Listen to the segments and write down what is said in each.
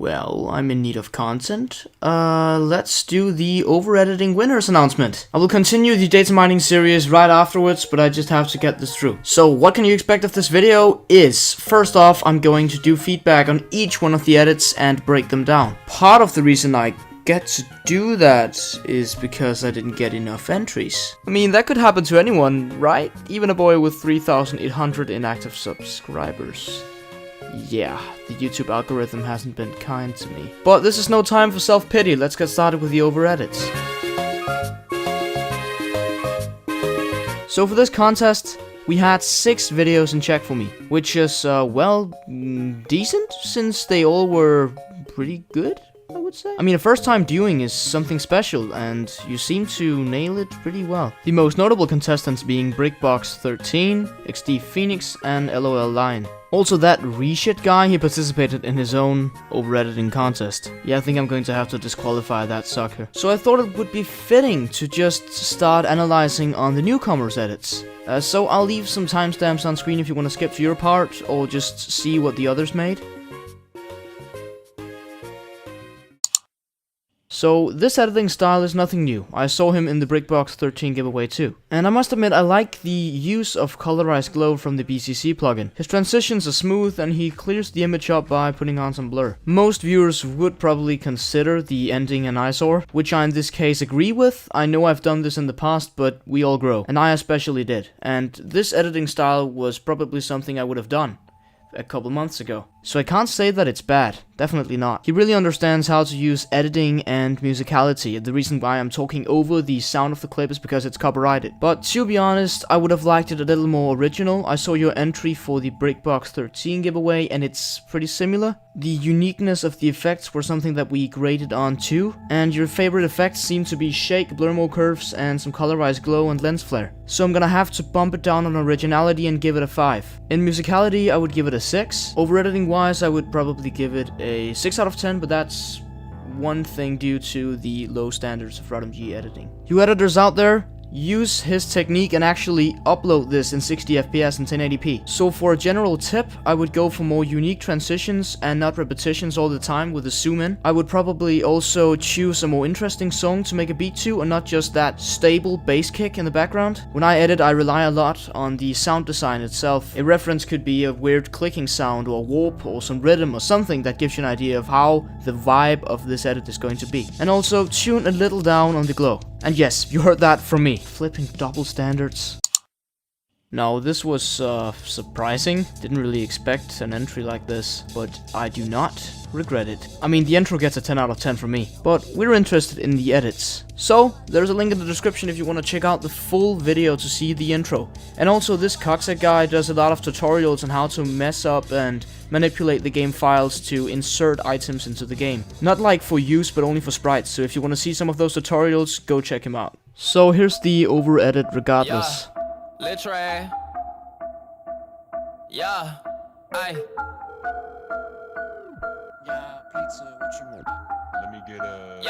Well, I'm in need of content. Let's do the over-editing winners announcement. I will continue the data mining series right afterwards, but I just have to get this through. So what can you expect of this video is, first off, I'm going to do feedback on each one of the edits and break them down. Part of the reason I get to do that is because I didn't get enough entries. I mean, that could happen to anyone, right? Even a boy with 3,800 inactive subscribers. Yeah, the YouTube algorithm hasn't been kind to me. But this is no time for self-pity, let's get started with the over-edits. So for this contest, we had 6 videos in check for me, which is, well, decent, since they all were pretty good, I would say. I mean, a first time doing is something special, and you seem to nail it pretty well. The most notable contestants being Brickbox13, XdPheoniox, and LolLion. Also, that reshit guy, he participated in his own over-editing contest. Yeah, I think I'm going to have to disqualify that sucker. So I thought it would be fitting to just start analyzing on the newcomers' edits. So I'll leave some timestamps on screen if you want to skip to your part, or just see what the others made. So, this editing style is nothing new. I saw him in the Brickbox13 giveaway too. And I must admit, I like the use of colorized glow from the BCC plugin. His transitions are smooth and he clears the image up by putting on some blur. Most viewers would probably consider the ending an eyesore, which I in this case agree with. I know I've done this in the past, but we all grow. And I especially did. And this editing style was probably something I would have done a couple months ago. So I can't say that it's bad, definitely not. He really understands how to use editing and musicality. The reason why I'm talking over the sound of the clip is because it's copyrighted. But to be honest, I would have liked it a little more original. I saw your entry for the Brickbox13 giveaway and it's pretty similar. The uniqueness of the effects were something that we graded on too, and your favorite effects seem to be shake, blur more curves, and some colorized glow and lens flare. So I'm gonna have to bump it down on originality and give it a 5. In musicality, I would give it a 6. Over editing wise, I would probably give it a 6 out of 10, but that's one thing due to the low standards of RotMG editing. You editors out there, use his technique and actually upload this in 60 FPS and 1080p. So for a general tip, I would go for more unique transitions and not repetitions all the time with a zoom in. I would probably also choose a more interesting song to make a beat to and not just that stable bass kick in the background. When I edit, I rely a lot on the sound design itself. A reference could be a weird clicking sound or warp or some rhythm or something that gives you an idea of how the vibe of this edit is going to be. And also tune a little down on the glow. And yes, you heard that from me. Flipping double standards. Now, this was surprising. Didn't really expect an entry like this, but I do not regret it. I mean, the intro gets a 10 out of 10 from me, but we're interested in the edits. So, there's a link in the description if you want to check out the full video to see the intro. And also, this Cucksec guy does a lot of tutorials on how to mess up and manipulate the game files to insert items into the game. Not like for use, but only for sprites, so if you want to see some of those tutorials, go check him out. So here's the over-edit regardless. Yeah, literally. Yeah, aye. Yeah, pizza, what you want? Let me get a...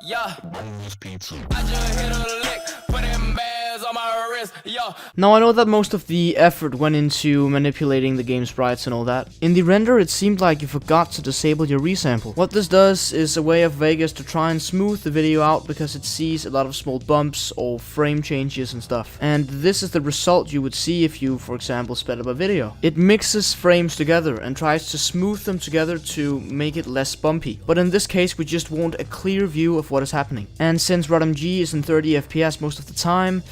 Yeah. boneless pizza. I just hit a lick, put them bands on my wrist, yo. Now I know that most of the effort went into manipulating the game sprites and all that. In the render it seemed like you forgot to disable your resample. What this does is a way of Vegas to try and smooth the video out because it sees a lot of small bumps or frame changes and stuff. And this is the result you would see if you, for example, sped up a video. It mixes frames together and tries to smooth them together to make it less bumpy. But in this case we just want a clear view of what is happening. And since RotMG is in 30 FPS most of the time,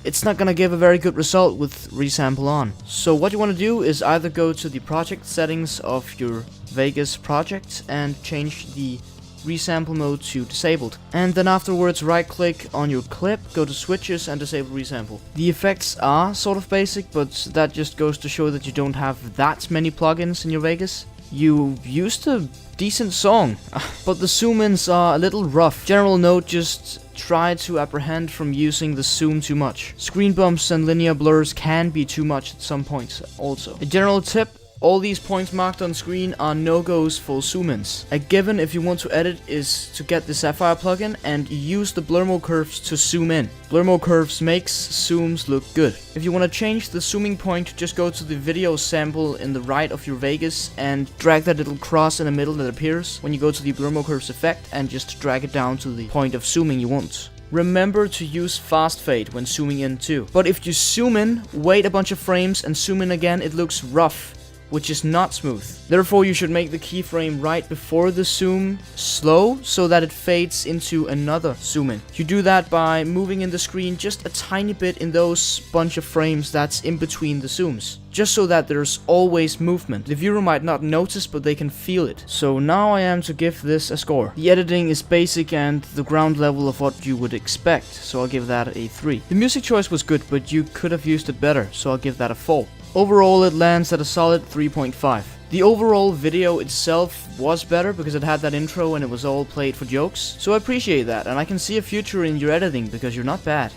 it's not gonna give a very good result with resample on. So what you want to do is either go to the project settings of your Vegas project and change the resample mode to disabled. And then afterwards right click on your clip, go to switches and disable resample. The effects are sort of basic, but that just goes to show that you don't have that many plugins in your Vegas. You used a decent song, but the zoom-ins are a little rough. General note, just try to apprehend from using the zoom too much. Screen bumps and linear blurs can be too much at some points also. A general tip, All these points marked on screen are no-goes for zoom-ins. A given if you want to edit is to get the Sapphire plugin and use the blur mode curves to zoom in. Blur mode curves makes zooms look good. If you want to change the zooming point, just go to the video sample in the right of your Vegas and drag that little cross in the middle that appears when you go to the blur mode curves effect and just drag it down to the point of zooming you want. Remember to use fast fade when zooming in too. But if you zoom in, wait a bunch of frames and zoom in again, it looks rough, which is not smooth. Therefore, you should make the keyframe right before the zoom slow so that it fades into another zoom in. You do that by moving in the screen just a tiny bit in those bunch of frames that's in between the zooms, just so that there's always movement. The viewer might not notice, but they can feel it. So now I am to give this a score. The editing is basic and the ground level of what you would expect, so I'll give that a 3. The music choice was good, but you could have used it better, so I'll give that a 4. Overall, it lands at a solid 3.5. The overall video itself was better because it had that intro and it was all played for jokes, so I appreciate that, and I can see a future in your editing because you're not bad.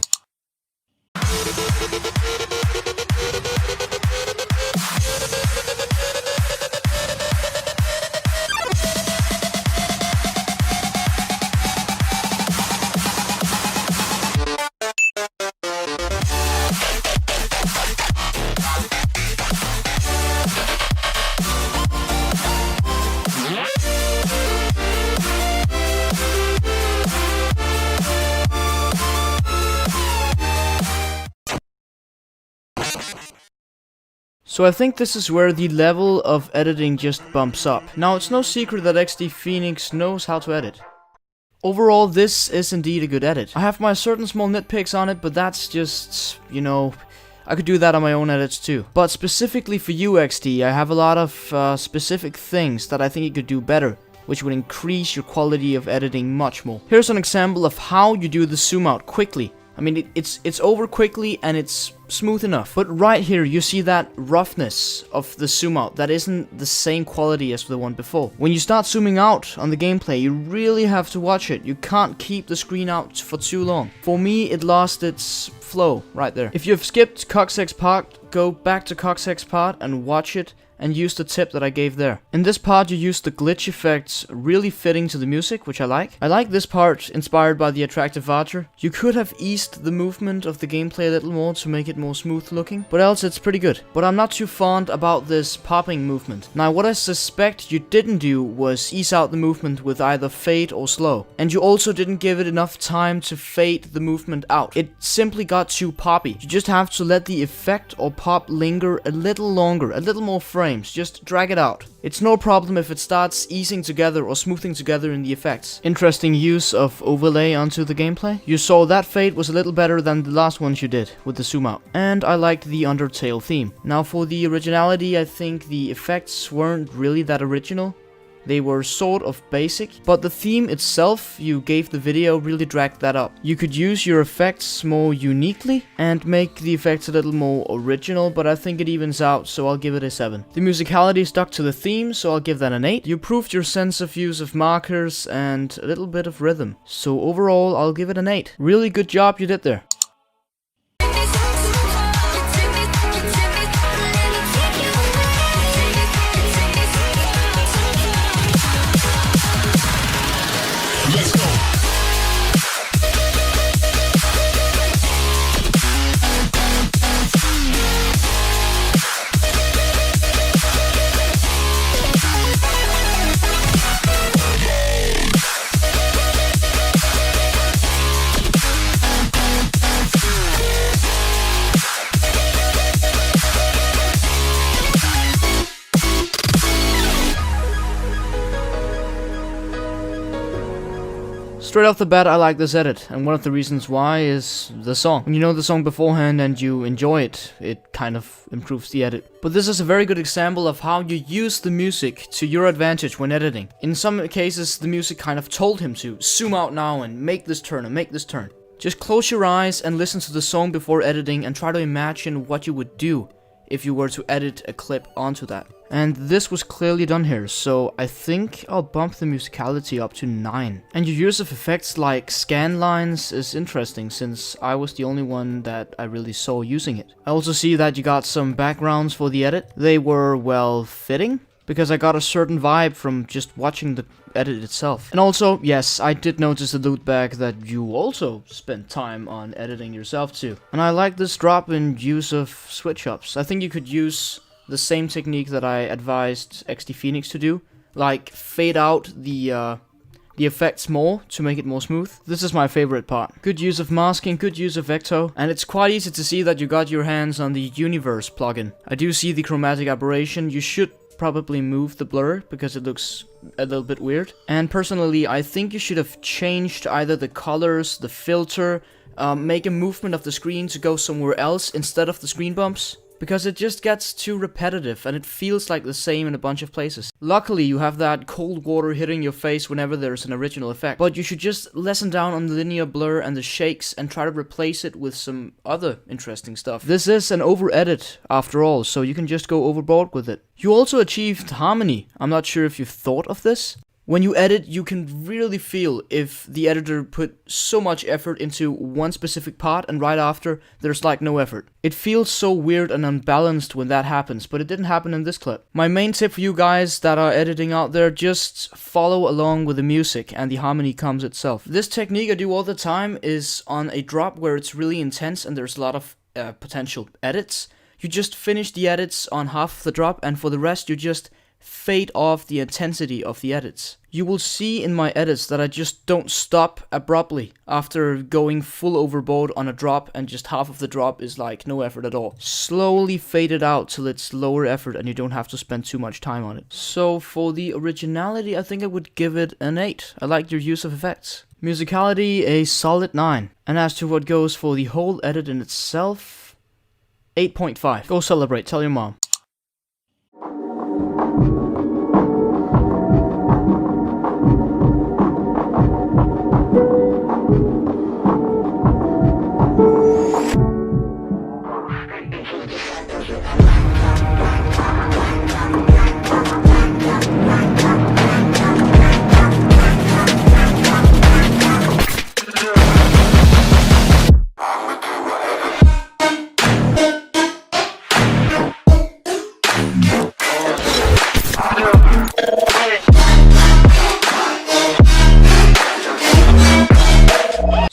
So I think this is where the level of editing just bumps up. Now, it's no secret that XdPheoniox knows how to edit. Overall, this is indeed a good edit. I have my certain small nitpicks on it, but that's just, you know, I could do that on my own edits too. But specifically for you, XD, I have a lot of specific things that I think you could do better, which would increase your quality of editing much more. Here's an example of how you do the zoom out quickly. I mean, it's over quickly and it's smooth enough. But right here, you see that roughness of the zoom out that isn't the same quality as the one before. When you start zooming out on the gameplay, you really have to watch it. You can't keep the screen out for too long. For me, it lost its flow right there. If you've skipped Cucksec's part, go back to Cucksec's part and watch it and use the tip that I gave there. In this part, you use the glitch effects really fitting to the music, which I like. I like this part inspired by the attractive Varger. You could have eased the movement of the gameplay a little more to make it more smooth looking, but else it's pretty good. But I'm not too fond about this popping movement. Now, what I suspect you didn't do was ease out the movement with either fade or slow. And you also didn't give it enough time to fade the movement out. It simply got too poppy. You just have to let the effect or pop linger a little longer, a little more frames. Just drag it out. It's no problem if it starts easing together or smoothing together in the effects. Interesting use of overlay onto the gameplay. You saw that fade was a little better than the last ones you did with the zoom out. And I liked the Undertale theme. Now for the originality, I think the effects weren't really that original. They were sort of basic, but the theme itself you gave the video really dragged that up. You could use your effects more uniquely and make the effects a little more original, but I think it evens out, so I'll give it a 7. The musicality stuck to the theme, so I'll give that an 8. You improved your sense of use of markers and a little bit of rhythm. So overall, I'll give it an 8. Really good job you did there. Straight off the bat, I like this edit, and one of the reasons why is the song. When you know the song beforehand and you enjoy it, it kind of improves the edit. But this is a very good example of how you use the music to your advantage when editing. In some cases, the music kind of told him to zoom out now and make this turn and make this turn. Just close your eyes and listen to the song before editing and try to imagine what you would do if you were to edit a clip onto that. And this was clearly done here, so I think I'll bump the musicality up to 9. And your use of effects like scan lines is interesting, since I was the only one that I really saw using it. I also see that you got some backgrounds for the edit. They were, well, fitting, because I got a certain vibe from just watching the edit itself. And also, yes, I did notice the loot bag that you also spent time on editing yourself too. And I like this drop in use of switch ups. I think you could use the same technique that I advised XdPheoniox to do, like fade out the effects more to make it more smooth. This is my favorite part. Good use of masking, good use of Vecto, and it's quite easy to see that you got your hands on the Universe plugin. I do see the chromatic aberration. You should probably move the blur because it looks a little bit weird. And personally, I think you should have changed either the colors, the filter, make a movement of the screen to go somewhere else instead of the screen bumps, because it just gets too repetitive and it feels like the same in a bunch of places. Luckily, you have that cold water hitting your face whenever there's an original effect, but you should just lessen down on the linear blur and the shakes and try to replace it with some other interesting stuff. This is an Overedit after all, so you can just go overboard with it. You also achieved harmony. I'm not sure if you've thought of this. When you edit, you can really feel if the editor put so much effort into one specific part and right after, there's like no effort. It feels so weird and unbalanced when that happens, but it didn't happen in this clip. My main tip for you guys that are editing out there, just follow along with the music and the harmony comes itself. This technique I do all the time is on a drop where it's really intense and there's a lot of potential edits. You just finish the edits on half the drop, and for the rest you just fade off the intensity of the edits. You will see in my edits that I just don't stop abruptly after going full overboard on a drop, and just half of the drop is like no effort at all. Slowly fade it out till it's lower effort and you don't have to spend too much time on it. So for the originality, I think I would give it an 8. I like your use of effects. Musicality, a solid 9. And as to what goes for the whole edit in itself, 8.5. Go celebrate, tell your mom.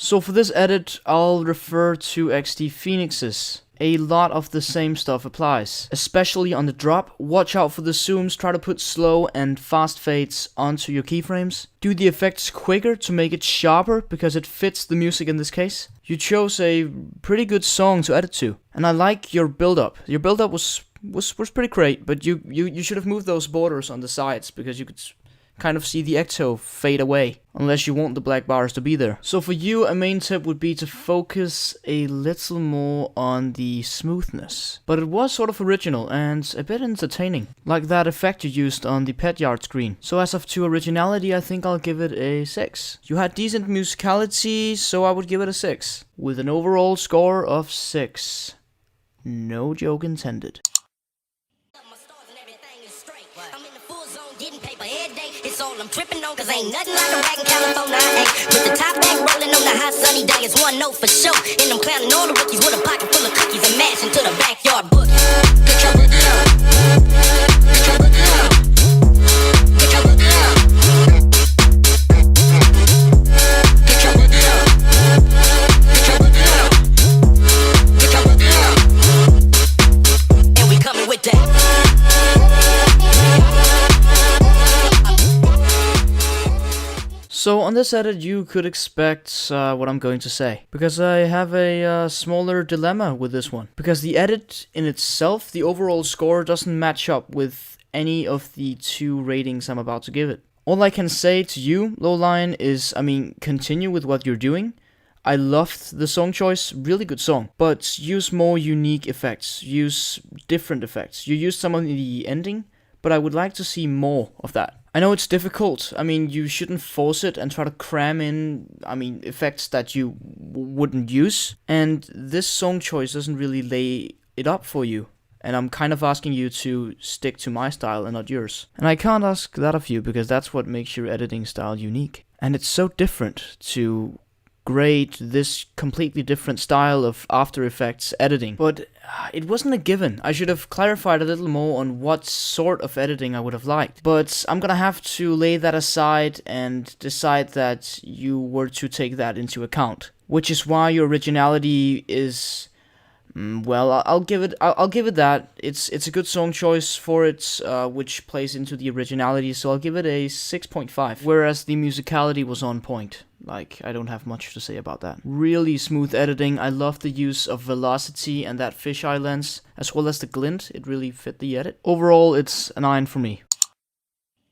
So for this edit, I'll refer to XdPheoniox's. A lot of the same stuff applies, especially on the drop. Watch out for the zooms, try to put slow and fast fades onto your keyframes. Do the effects quicker to make it sharper, because it fits the music in this case. You chose a pretty good song to edit to, and I like your build-up. Your build-up was pretty great, but you should have moved those borders on the sides, because you could kind of see the ecto fade away, unless you want the black bars to be there. So for you, a main tip would be to focus a little more on the smoothness. But it was sort of original and a bit entertaining, like that effect you used on the pet yard screen. So as of to originality, I think I'll give it a 6. You had decent musicality, so I would give it a 6. With an overall score of 6. No joke intended. It's all I'm tripping on, cause ain't nothing like a rag in California. Ay, with the top back rolling on the hot sunny day, it's one note for sure. And I'm clowning all the rookies with a pocket full of cookies and mash into the backyard book. Get your boogie up. Get your boogie up. Get your boogie up. Get your boogie up. Get your boogie up. Get your boogie up. And we coming with that. So on this edit, you could expect what I'm going to say, because I have a smaller dilemma with this one. Because the edit in itself, the overall score, doesn't match up with any of the 2 ratings I'm about to give it. All I can say to you, LolLion, is, continue with what you're doing. I loved the song choice, really good song, but use more unique effects, use different effects. You used some of the ending, but I would like to see more of that. I know it's difficult. You shouldn't force it and try to cram in, effects that you wouldn't use. And this song choice doesn't really lay it up for you. And I'm kind of asking you to stick to my style and not yours. And I can't ask that of you because that's what makes your editing style unique. And it's so different to grade this completely different style of After Effects editing. But it wasn't a given. I should have clarified a little more on what sort of editing I would have liked. But I'm gonna have to lay that aside and decide that you were to take that into account. Which is why your originality is... well, I'll give it that. It's a good song choice for it, which plays into the originality, so I'll give it a 6.5. Whereas the musicality was on point. Like, I don't have much to say about that. Really smooth editing. I love the use of velocity and that fisheye lens, as well as the glint. It really fit the edit. Overall, it's a 9 for me.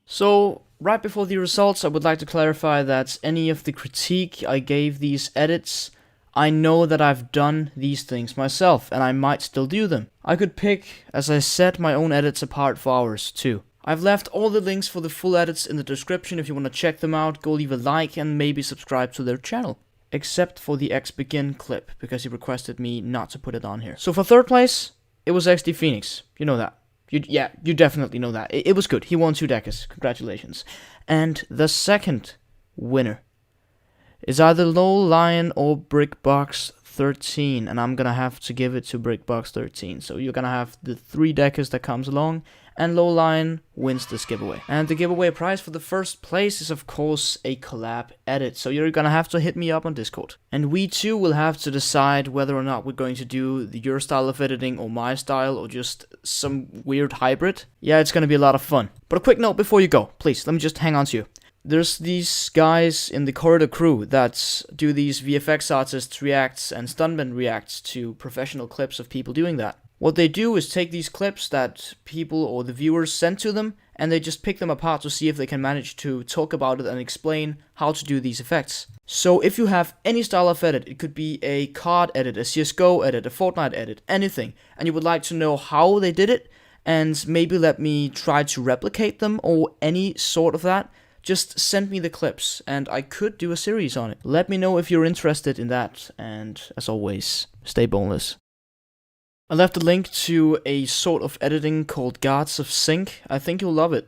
So, right before the results, I would like to clarify that any of the critique I gave these edits, I know that I've done these things myself, and I might still do them. I could pick, as I said, my own edits apart for hours, too. I've left all the links for the full edits in the description if you want to check them out. Go leave a like and maybe subscribe to their channel. Except for the Xbegin clip, because he requested me not to put it on here. So for third place, it was XdPheoniox. You know that. You definitely know that. It was good. He won 2 decas. Congratulations. And the second winner is either LolLion or BrickBox13, and I'm gonna have to give it to BrickBox13. So you're gonna have the 3 decas that comes along, and LolLion wins this giveaway. And the giveaway prize for the first place is of course a collab edit, so you're gonna have to hit me up on Discord. And we too will have to decide whether or not we're going to do your style of editing or my style or just some weird hybrid. Yeah, it's gonna be a lot of fun. But a quick note before you go, please, let me just hang on to you. There's these guys in the Corridor crew that do these VFX artists reacts and stuntman reacts to professional clips of people doing that. What they do is take these clips that people or the viewers send to them, and they just pick them apart to see if they can manage to talk about it and explain how to do these effects. So if you have any style of edit, it could be a card edit, a CSGO edit, a Fortnite edit, anything, and you would like to know how they did it, and maybe let me try to replicate them or any sort of that, just send me the clips, and I could do a series on it. Let me know if you're interested in that, and as always, stay boneless. I left a link to a sort of editing called Guards of Sync. I think you'll love it.